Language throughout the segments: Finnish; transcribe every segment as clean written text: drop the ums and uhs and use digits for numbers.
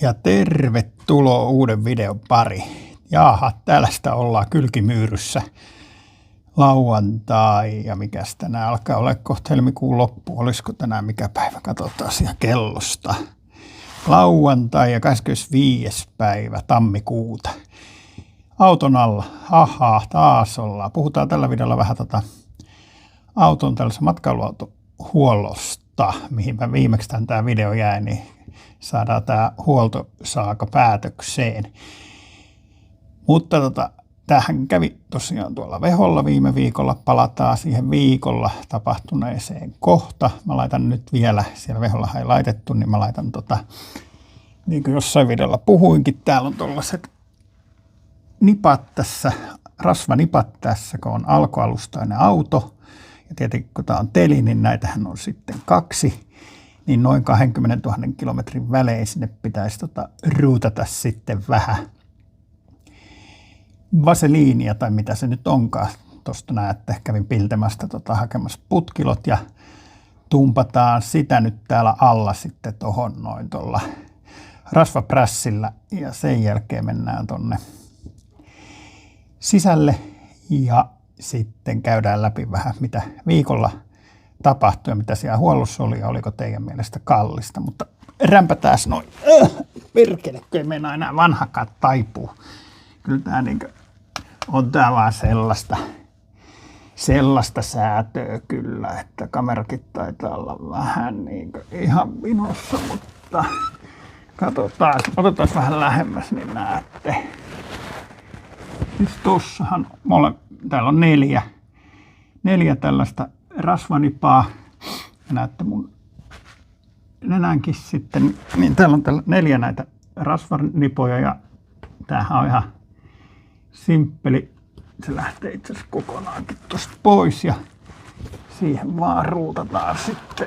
Ja tervetuloa uuden videon pari. Jaaha, täällä sitä ollaan kylkimyyryssä. Lauantai ja mikäs tänään alkaa olla kohta helmikuun loppu. Olisiko tänään mikä päivä? Katsotaan siellä kellosta. Lauantai ja 25. päivä tammikuuta. Auton alla. Ahaa, taas ollaan. Puhutaan tällä videolla vähän auton tällaisesta matkailuautohuollosta, mihin viimeksi tämä video jäi, niin saadaan tämä huoltosaaka päätökseen. Mutta tämähän kävi tosiaan tuolla Veholla viime viikolla. Palataan siihen viikolla tapahtuneeseen kohta. Mä laitan nyt vielä, siellä Veholla ei laitettu, niin mä laitan niin kuin jossain videolla puhuinkin, täällä on tuollaiset nipat tässä, rasvanipat tässä, kun on alkoalustainen auto. Ja tietenkin kun tämä on teli, niin näitähän on sitten 2. Niin noin 20 000 kilometrin välein sinne pitäisi ruutata sitten vähän vaseliinia tai mitä se nyt onkaan. Tuosta näette, kävin piltemästä hakemassa putkilot ja tumpataan sitä nyt täällä alla sitten tuohon noin tuolla rasvaprässillä ja sen jälkeen mennään tonne sisälle ja sitten käydään läpi vähän mitä viikolla tapahtui ja mitä siellä huollossa oli ja oliko teidän mielestä kallista, mutta rämpätääs noin. Perkele, kun ei meinaa enää vanhakaan taipuu. Kyllä tää on tää vaan sellaista säätöä kyllä, että kamerakin taitaa olla vähän ihan vinossa, mutta katsotaan, otetaan vähän lähemmäs, niin näette. Siis tossahan täällä on 4 tällaista rasvanipaa. Ja näette mun nenänkin sitten, niin täällä on 4 näitä rasvanipoja ja tämähän on ihan simppeli. Se lähtee itse asiassa kokonaankin tuosta pois ja siihen vaan ruutataan sitten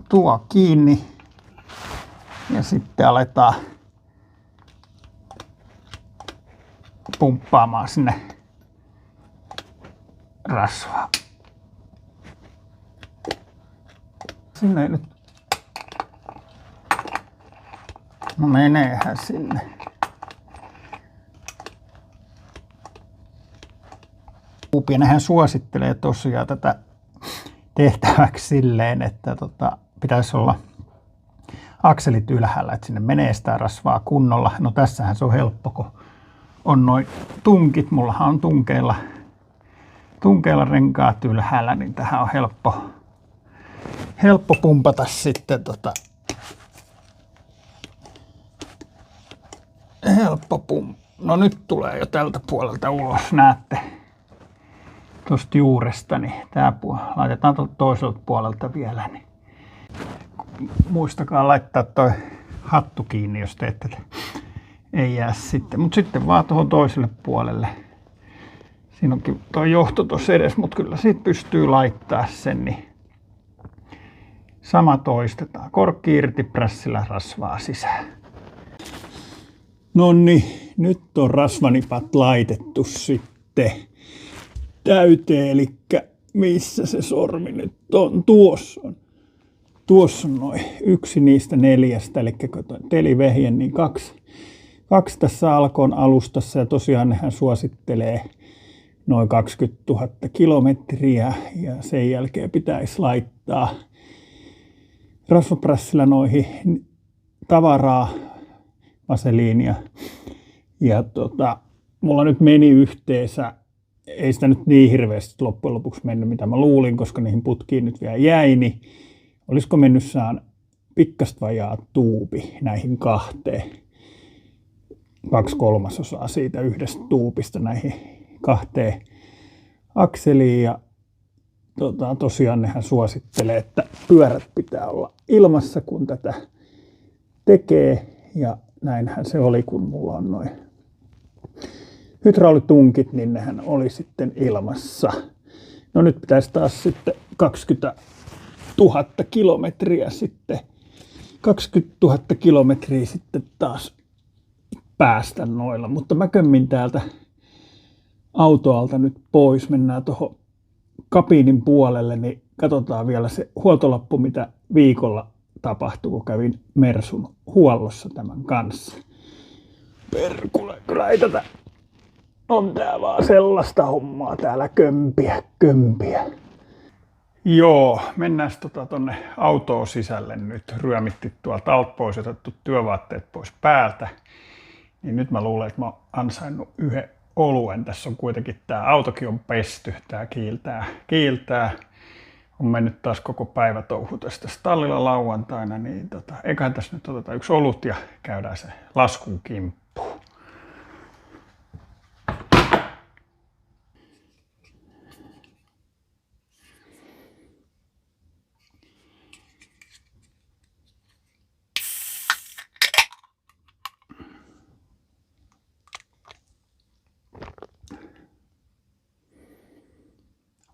tuo kiinni ja sitten aletaan pumppaamaan sinne rasvaa. Sinne ei nyt. No meneehän sinne. Pienähän suosittelee tosiaan tätä tehtäväksi silleen, että pitäisi olla akselit ylhäällä, että sinne menee sitä rasvaa kunnolla. No tässähän se on helppo, kun on noin tunkit. Mullahan on tunkeilla renkaat ylhäällä, niin tähän on helppo pumpata sitten No nyt tulee jo tältä puolelta ulos, näette tuosta juuresta, niin tää laitetaan tuolta toiselta puolelta vielä, niin muistakaa laittaa toi hattu kiinni, jos teette, ei jää sitten, mutta sitten vaan tuohon toiselle puolelle. Siinä onkin tuo johto tuossa edes, mutta kyllä siitä pystyy laittaa sen, niin sama toistetaan. Korkki irti, prässillä rasvaa sisään. Nonni, nyt on rasvanipat laitettu sitten täyteen, eli missä se sormi nyt on? Tuossa on noin yksi niistä 4, eli kun telivehjen, niin kaksi tässä alkon alustassa ja tosiaan nehän suosittelee noin 20 000 kilometriä ja sen jälkeen pitäisi laittaa rasvaprässillä noihin tavaraa, vaseliinia ja mulla nyt meni yhteensä, ei sitä nyt niin hirveästi loppujen lopuksi mennyt mitä mä luulin, koska niihin putkiin nyt vielä jäi, niin olisiko mennyt saan pikkasta vajaa tuubi näihin 2. 2/3 siitä yhdestä tuupista näihin 2 akseliin ja tosiaan nehän suosittelee, että pyörät pitää olla ilmassa kun tätä tekee ja näinhän se oli kun mulla on noin hydraulitunkit, niin nehän oli sitten ilmassa. No nyt pitäisi taas sitten 20 000 kilometriä sitten, 20 000 kilometriä sitten taas päästä noilla, mutta mä kömmin täältä autoalta nyt pois, mennään tuohon kabiinin puolelle, niin katsotaan vielä se huoltolappu, mitä viikolla tapahtui, kun kävin Mersun huollossa tämän kanssa. Perkule, kyllä ei tätä. On tää vaan sellaista hommaa täällä kömpiä. Joo, mennään tonne autoon sisälle nyt. Ryömitti tuolta alta pois, otettu työvaatteet pois päältä. Niin nyt mä luulen, että mä oon ansainnut yhden oluen. Tässä on kuitenkin tää autokin on pesty, tää kiiltää. On mennyt taas koko päivä touhu tästä stallilla lauantaina, niin eiköhän tässä nyt oteta yksi olut ja käydään se laskun kimppuun.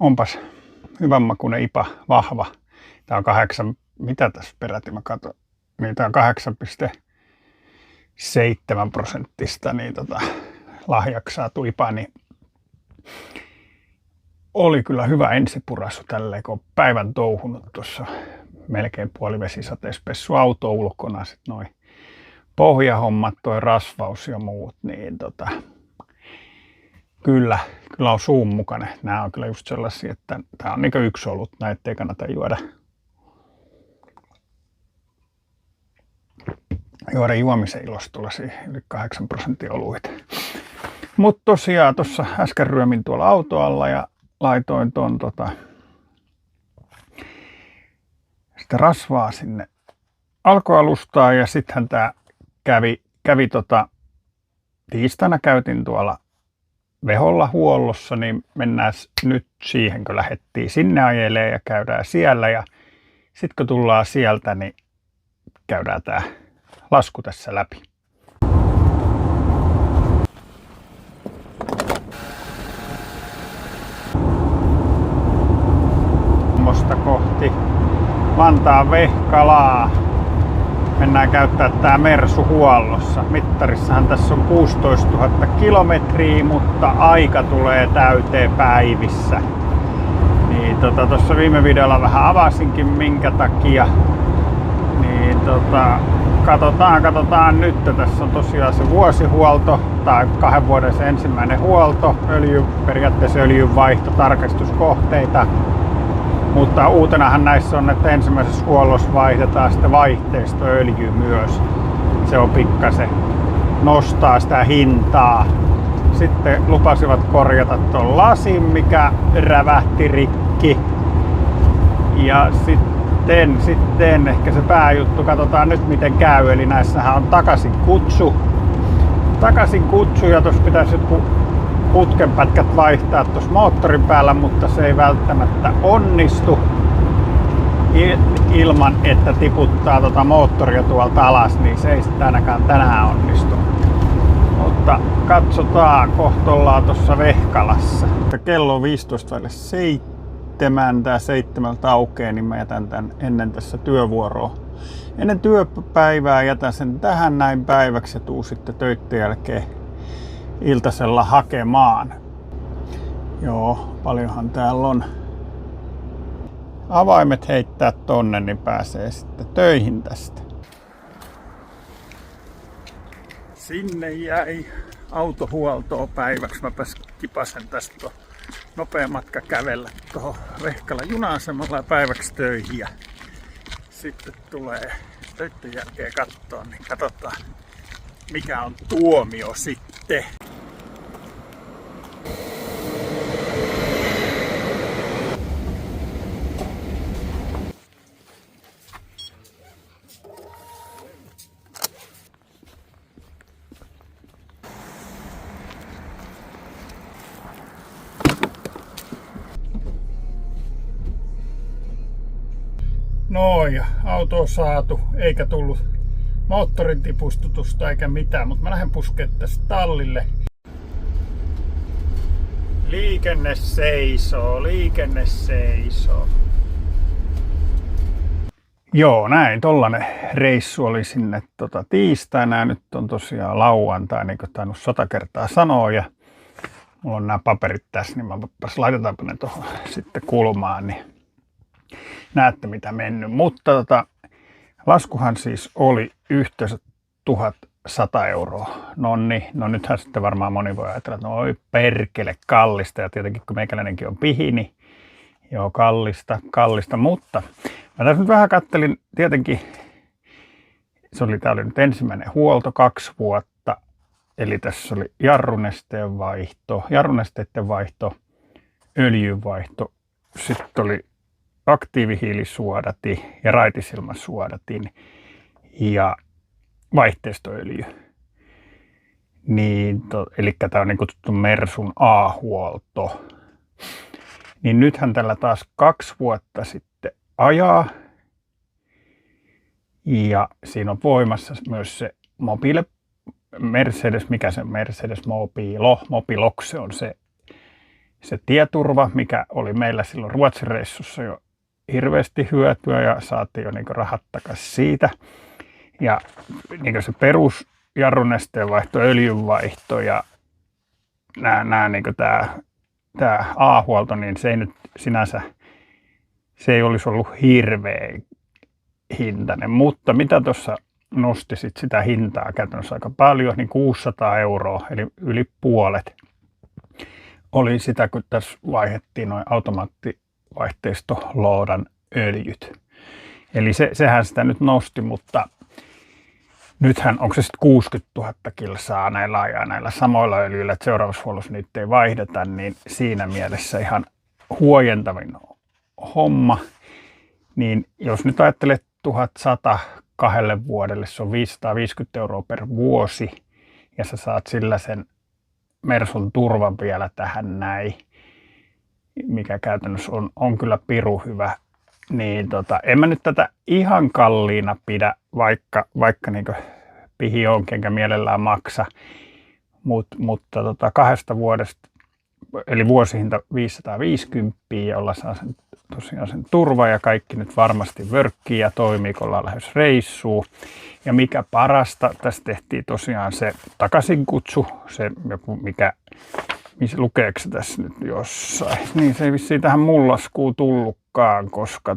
Onpas hyvän makuinen IPA, vahva. Tää on 8, mitä tässä peräti mä katson, niin tää on 8,7% niin lahjaksi saatu IPA, niin oli kyllä hyvä ensipurasu tälleen, kun on päivän touhunut tuossa melkein puolivesisateessa pessu auto ulkona, sit noi pohjahommat, toi rasvaus ja muut, niin Kyllä on suun mukana. Nämä on kyllä just sellaisia, että tämä on niin kuin yksi olut, näitä ei kannata juoda juomisen ilosta yli 8% oluita. Mutta tosiaan tuossa äsken ryömin tuolla autoalla ja laitoin ton sitä rasvaa sinne alkoalustaan ja sittenhän tää kävi tiistaina käytin tuolla Veholla huollossa, niin mennään nyt siihen, kun lähdettiin sinne ajelee ja käydään siellä. Ja sitten kun tullaan sieltä, niin käydään tää lasku tässä läpi. Mosta kohti Vantaan Vehkalaa. Mennään käyttää tää Mersu huollossa. Mittarissahan tässä on 16 000 kilometriä, mutta aika tulee täyteen päivissä. Niin tuossa viime videolla vähän avasinkin minkä takia. Niin katsotaan nyt. Tässä on tosiaan se vuosihuolto tai 2 vuoden se ensimmäinen huolto. Periaatteessa öljynvaihto, tarkastuskohteita. Mutta uutenahan näissä on, että ensimmäisessä huollossa vaihdetaan sitä vaihteistoöljyä myös. Se on pikkasen nostaa sitä hintaa. Sitten lupasivat korjata tuon lasin, mikä rävähti rikki. Ja sitten ehkä se pääjuttu, katsotaan nyt miten käy. Eli näissähän on takaisin kutsu ja tuossa pitäisi jotkut putkenpätkät vaihtaa tuossa moottorin päällä, mutta se ei välttämättä onnistu ilman, että tiputtaa moottoria tuolta alas, niin se ei sitten ainakaan tänään onnistu. Mutta katsotaan, kohta ollaan tuossa Vehkalassa. Kello on 15:07, tää 7 aukeaa, niin mä jätän tän ennen tässä työvuoroa. Ennen työpäivää jätän sen tähän näin päiväksi ja tuu sitten töitten jälkeen iltasella hakemaan. Joo, paljonhan täällä on. Avaimet heittää tonne, niin pääsee sitten töihin tästä. Sinne jäi autohuoltoa päiväksi. Mä kipasen tästä nopea matka kävellä tuohon Vehkalan juna-asemalla ja päiväksi töihin. Ja sitten tulee töiden jälkeen katsoa, niin katsotaan mikä on tuomio sitten. Noin, ja auto on saatu, eikä tullut moottorin tipustutusta eikä mitään, mutta mä lähden puskemaan tästä tallille. Liikenne seisoo. Joo, näin. Tollanen reissu oli sinne tiistaina ja nyt on tosiaan lauantai, niin kuin tainnut 100 kertaa sanoa. Ja mulla on nämä paperit tässä, niin laitetaanpa ne tuohon sitten kulmaan, niin näette mitä mennyt. Mutta Laskuhan siis oli yhteensä 1100 euroa. No nythän sitten varmaan moni voi ajatella, että no oi perkele kallista. Ja tietenkin kun meikäläinenkin on pihi, niin joo kallista. Mutta mä tässä nyt vähän kattelin, tietenkin tää oli nyt ensimmäinen huolto 2 vuotta. Eli tässä oli jarrunesteiden vaihto, öljynvaihto, sitten oli aktiivihiilisuodati ja raitisilmasuodatin ja vaihteistoöljy. Eli tämä on niin kutsuttu Mersun A-huolto. Niin nythän tällä taas 2 vuotta sitten ajaa. Ja siinä on voimassa myös se Mercedes Mobilox, se on se tieturva, mikä oli meillä silloin Ruotsin reissussa jo hirveästi hyötyä ja saatiin jo niinku rahat takaisin siitä. Ja niinku se perus jarrunesteen vaihto, öljynvaihto ja nämä niinku tää A-huolto, niin se ei nyt sinänsä, se ei olisi ollut hirveän hintainen, mutta mitä tuossa nosti sitä hintaa käytännössä aika paljon, niin 600 euroa, eli yli puolet oli sitä, kun tässä vaihdettiin noin automaattivaihteistoloodan öljyt. Eli sehän sitä nyt nosti, mutta nythän onko se sitten 60 000 kilsaa näillä ajaa näillä samoilla öljyillä, että seuraavassa huollossa niitä ei vaihdeta, niin siinä mielessä ihan huojentavin homma. Niin jos nyt ajattelet 1100 2 vuodelle, se on 550 euroa per vuosi ja sä saat sillä sen Mersun turvan vielä tähän näin, mikä käytännössä on kyllä piru hyvä. Niin en mä nyt tätä ihan kalliina pidä, vaikka niinku pihi onkin enkä mielellään maksa, mutta 2 vuodesta, eli vuosihinta 550, jolla saa tosiaan sen turva ja kaikki nyt varmasti vörkkii ja toimii, kun ollaan lähes reissuun. Ja mikä parasta, tässä tehtiin tosiaan se takaisinkutsu, se joku mikä lukeeko se tässä nyt jossain. Niin se ei vissiin tähän mun laskuun tullutkaan, koska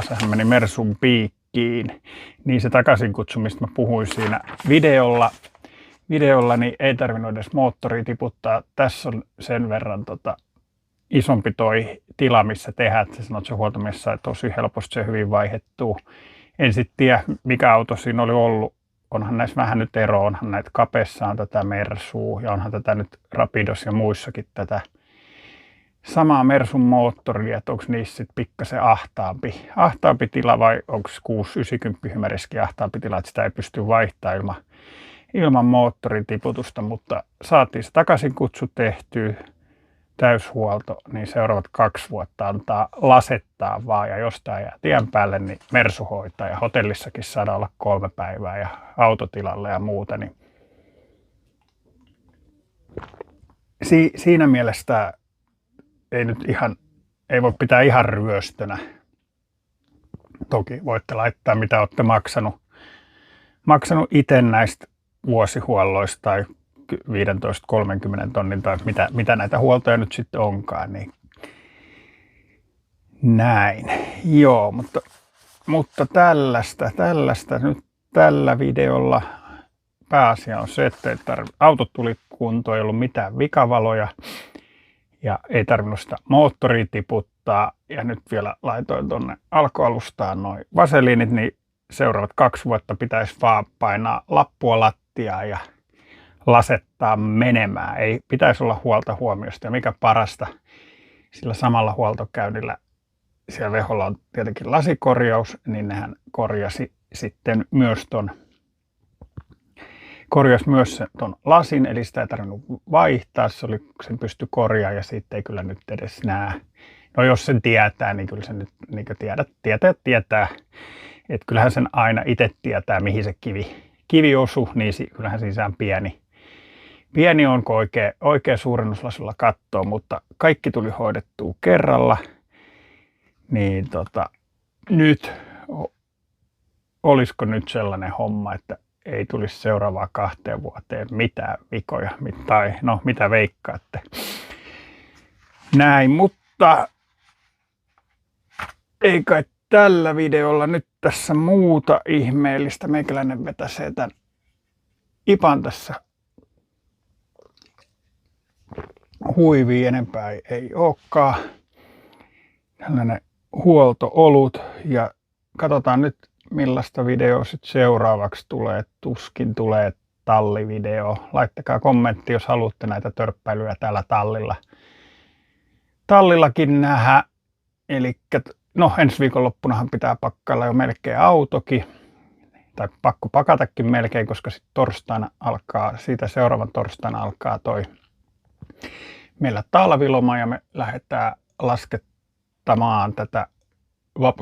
sehän meni Mersun piikkiin. Niin se takaisinkutsu, mistä mä puhuin siinä videolla, niin ei tarvinnut edes moottoria tiputtaa. Tässä on sen verran isompi toi tila, missä tehdään, että sanot se huoltomies sai tosi helposti se hyvin vaihdettua. En sitten tiedä, mikä auto siinä oli ollut. Onhan näissä vähän nyt eroa, onhan näitä Capessa on tätä Mersua ja onhan tätä nyt Rapidos ja muissakin tätä samaa Mersun moottoria, että onko niissä sitten pikkasen ahtaampi tila vai onko 690 hymäriskin ahtaampi tila, että sitä ei pysty vaihtamaan ilman moottoritiputusta, mutta saatiin se takaisin kutsu tehtyä, täyshuolto, niin seuraavat 2 vuotta antaa lasettaa vaan ja jos tää jää tien päälle, niin Mersu hoitaa ja hotellissakin saadaan olla 3 päivää ja autotilalle ja muuta, niin siinä mielessä ei voi pitää ihan ryöstönä. Toki voitte laittaa mitä olette maksanut itse näistä vuosihuolloista tai 15-30 tonnin tai mitä näitä huoltoja nyt sitten onkaan, niin näin. Joo, mutta tällaista nyt tällä videolla pääasia on se, että auto tuli kuntoon, ei ollut mitään vikavaloja ja ei tarvinnut sitä moottoria tiputtaa ja nyt vielä laitoin tuonne alkualustaan noin vaseliinit, niin seuraavat 2 vuotta pitäisi vaan painaa lappua lattiaan ja lasettaa menemään. Ei pitäisi olla huolta huomiosta ja mikä parasta, sillä samalla huoltokäynnillä siellä Veholla on tietenkin lasikorjaus, niin nehän korjasi sitten myös ton lasin, eli sitä ei tarvinnut vaihtaa, sen pystyi korjaamaan ja siitä ei kyllä nyt edes näe. No jos sen tietää, niin kyllä se nyt niin tietää, että kyllähän sen aina itse tietää, mihin se kivi osui, niin kyllähän siinä on pieni on, kun oikein suurennuslasilla katsoo, mutta kaikki tuli hoidettua kerralla, niin nyt olisiko nyt sellainen homma, että ei tulisi seuraavaa 2 vuoteen mitään vikoja, tai no mitä veikkaatte. Näin, mutta ei kai tällä videolla nyt tässä muuta ihmeellistä. Meikäläinen vetäsee tän ipan tässä huiviin, enempää ei olekaan. Tällainen huoltoolut ja katsotaan nyt millaista videoa sitten seuraavaksi tulee. Tuskin tulee tallivideo. Laittakaa kommentti, jos haluatte näitä törppäilyjä täällä tallillakin nähdä. Eli no ensi viikonloppunahan pitää pakkailla jo melkein autokin. Tai pakko pakatakin melkein, koska sitten torstaina alkaa, siitä seuraavan torstaina alkaa toi meillä talviloma ja me lähdetään laskettamaan tätä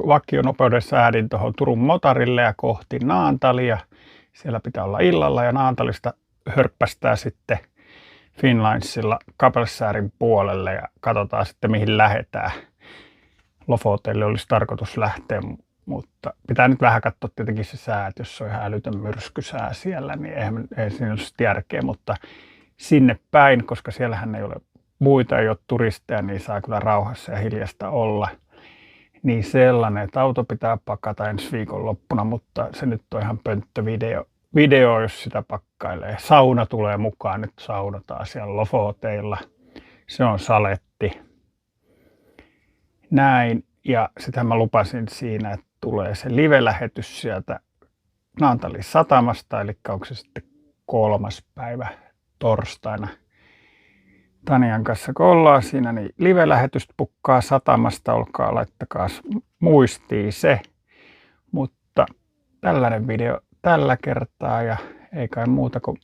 vakionopeuden säädin tuohon Turun motarille ja kohti Naantalia. Siellä pitää olla illalla ja Naantalista hörppästää sitten Finnlinesilla Kapellskärin puolelle ja katsotaan sitten mihin lähdetään. Lofotelle olisi tarkoitus lähteä, mutta pitää nyt vähän katsoa tietenkin se sää, että jos se on ihan älytön myrskysää siellä, niin ei siinä olisi järkeä, mutta sinne päin, koska siellähän ei ole muita, ei ole turisteja, niin saa kyllä rauhassa ja hiljasta olla. Niin sellainen, että auto pitää pakata ensi viikonloppuna, mutta se nyt on ihan pönttövideo, jos sitä pakkailee. Sauna tulee mukaan, nyt saunotaan siellä Lofoteilla. Se on saletti. Näin, ja sitähän mä lupasin siinä, että tulee se live-lähetys sieltä Naantalin satamasta, eli onko se sitten 3. päivä torstaina. Tanian kanssa kun ollaan siinä, niin live-lähetystä pukkaa satamasta, olkaa laittakaa muistiin se. Mutta tällainen video tällä kertaa ja ei kai muuta kuin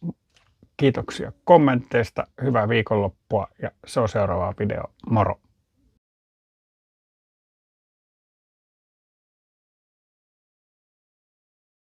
kiitoksia kommenteista, hyvää viikonloppua ja se on seuraava video, moro!